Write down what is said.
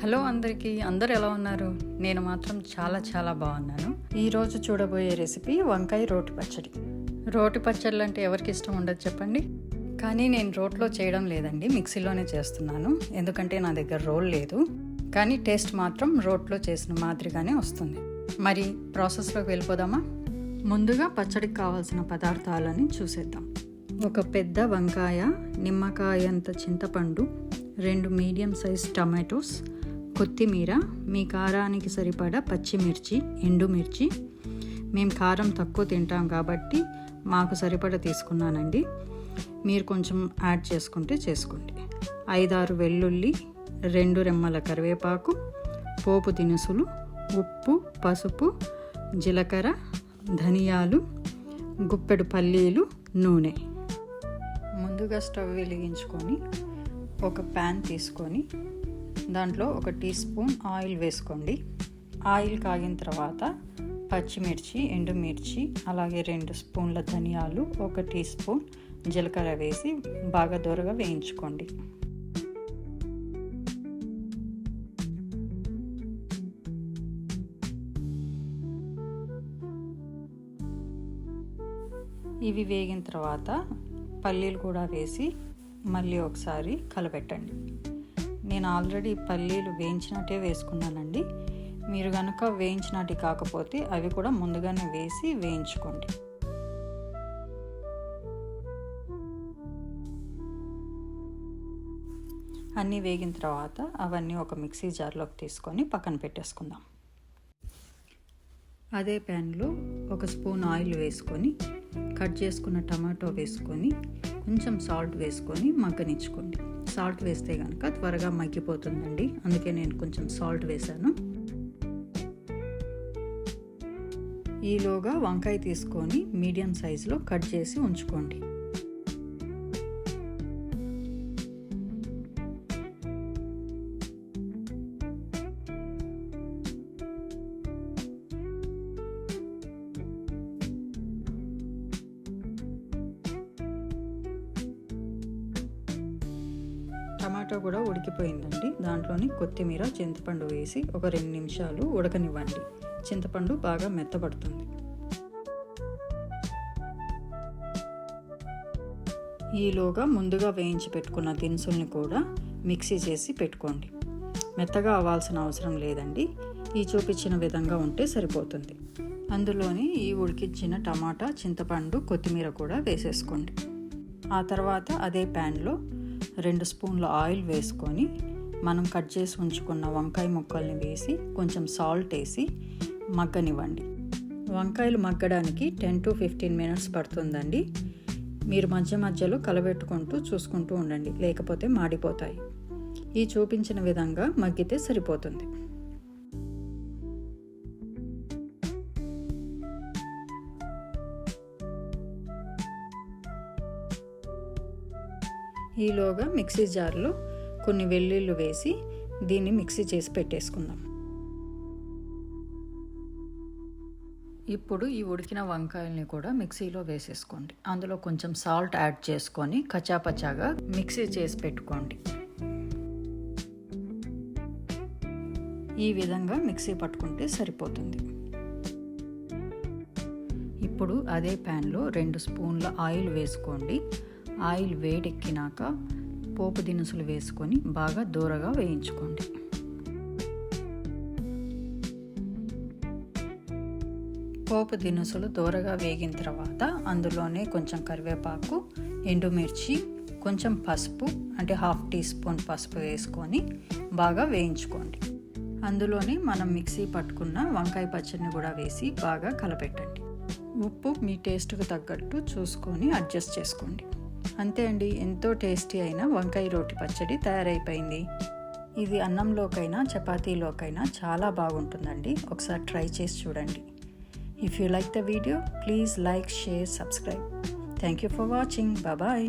Hello అందరికీ, అందరు ఎలా ఉన్నారు? నేను మాత్రం చాలా బాగున్నాను. ఈరోజు చూడబోయే రెసిపీ వంకాయ రోటి పచ్చడి. రోటి పచ్చళ్ళు అంటే ఎవరికి ఇష్టం ఉండదు చెప్పండి? కానీ నేను రోట్లో చేయడం లేదండి, మిక్సీలోనే చేస్తున్నాను. ఎందుకంటే నా దగ్గర రోల్ లేదు. కానీ టేస్ట్ మాత్రం రోట్లో చేసిన మాదిరిగానే వస్తుంది. మరి ప్రాసెస్లోకి వెళ్ళిపోదామా? ముందుగా పచ్చడికి కావాల్సిన పదార్థాలని చూసేద్దాం. ఒక పెద్ద వంకాయ, నిమ్మకాయంత చింతపండు, 2 మీడియం సైజ్ టమాటోస్, కొత్తిమీర, మీ కారానికి సరిపడా పచ్చిమిర్చి, ఎండుమిర్చి. మేము కారం తక్కువ తింటాం కాబట్టి మాకు సరిపడా తీసుకున్నానండి. మీరు కొంచెం యాడ్ చేసుకుంటే చేసుకోండి. 5-6 వెల్లుల్లి, 2 రెమ్మల కరివేపాకు, పోపు దినుసులు, ఉప్పు, పసుపు, జీలకర్ర, ధనియాలు, గుప్పెడు పల్లీలు, నూనె. ముందుగా స్టవ్ వెలిగించుకొని ఒక ప్యాన్ తీసుకొని దాంట్లో 1 టీ స్పూన్ ఆయిల్ వేసుకోండి. ఆయిల్ కాగిన తర్వాత పచ్చిమిర్చి, ఎండుమిర్చి, అలాగే 2 స్పూన్ల ధనియాలు, 1 టీ స్పూన్ జీలకర్ర వేసి బాగా దోరగా వేయించుకోండి. ఇవి వేగిన తర్వాత పల్లీలు కూడా వేసి మళ్ళీ ఒకసారి కలపెట్టండి. నేను ఆల్రెడీ పల్లీలు వేయించినట్టే వేసుకున్నానండి. మీరు కనుక వేయించినట్టు కాకపోతే అవి కూడా ముందుగానే వేసి వేయించుకోండి. అన్నీ వేగిన తర్వాత అవన్నీ ఒక మిక్సీ జార్లోకి తీసుకొని పక్కన పెట్టేసుకుందాం. అదే ప్యాన్లో 1 స్పూన్ ఆయిల్ వేసుకొని కట్ చేసుకున్న టమాటో వేసుకొని కొంచెం సాల్ట్ వేసుకొని మగ్గనిచ్చుకోండి. సాల్ట్ వేస్తే కనుక త్వరగా మగ్గిపోతుందండి, అందుకే నేను కొంచెం సాల్ట్ వేసాను. ఈలోగా వంకాయ తీసుకొని మీడియం సైజులో కట్ చేసి ఉంచుకోండి. టమాటో కూడా ఉడికిపోయిందండి. దాంట్లోని కొత్తిమీర, చింతపండు వేసి ఒక 2 నిమిషాలు ఉడకనివ్వండి. చింతపండు బాగా మెత్తబడుతుంది. ఈలోగా ముందుగా వేయించి పెట్టుకున్న దినుసుల్ని కూడా మిక్సీ చేసి పెట్టుకోండి. మెత్తగా అవ్వాల్సిన అవసరం లేదండి, ఈ చూపించిన విధంగా ఉంటే సరిపోతుంది. అందులోని ఈ ఉడికించిన టమాటా, చింతపండు, కొత్తిమీర కూడా వేసేసుకోండి. ఆ తర్వాత అదే ప్యాన్లో 2 స్పూన్ల ఆయిల్ వేసుకొని మనం కట్ చేసి ఉంచుకున్న వంకాయ ముక్కల్ని వేసి కొంచెం సాల్ట్ వేసి మగ్గనివ్వండి. వంకాయలు మగ్గడానికి 10 to 15 మినిట్స్ పడుతుందండి. మీరు మధ్యలో కలబెట్టుకుంటూ చూసుకుంటూ ఉండండి, లేకపోతే మాడిపోతాయి. ఈ చూపించిన విధంగా మగ్గితే సరిపోతుంది. ఈలోగా మిక్సీ జార్లో కొన్ని వెల్లుల్లి వేసి దీన్ని మిక్సీ చేసి పెట్టేసుకుందాం. ఇప్పుడు ఈ ఉడికిన వంకాయల్ని కూడా మిక్సీలో వేసేసుకోండి. అందులో కొంచెం సాల్ట్ యాడ్ చేసుకొని కచ్చాపచ్చాగా మిక్సీ చేసి పెట్టుకోండి. ఈ విధంగా మిక్సీ పట్టుకుంటే సరిపోతుంది. ఇప్పుడు అదే ప్యాన్లో 2 స్పూన్ల ఆయిల్ వేసుకోండి. ఆయిల్ వేడెక్కినాక పోపు దినుసులు వేసుకొని బాగా దూరగా వేయించుకోండి. పోపు దినుసులు దూరగా వేగిన తర్వాత అందులోనే కొంచెం కరివేపాకు, ఎండుమిర్చి, కొంచెం పసుపు అంటే 1/2 టీ స్పూన్ పసుపు వేసుకొని బాగా వేయించుకోండి. అందులోనే మనం మిక్సీ పట్టుకున్న వంకాయ పచ్చడిని కూడా వేసి బాగా కలపెట్టండి. ఉప్పు మీ టేస్ట్కి తగ్గట్టు చూసుకొని అడ్జస్ట్ చేసుకోండి. అంతే అండి, ఎంతో టేస్టీ అయిన వంకాయ రోటి పచ్చడి తయారైపోయింది. ఇది అన్నంలోకైనా చపాతీలోకైనా చాలా బాగుంటుందండి. ఒకసారి ట్రై చేసి చూడండి. If you like the video, please like, share, subscribe. Thank you for watching. Bye.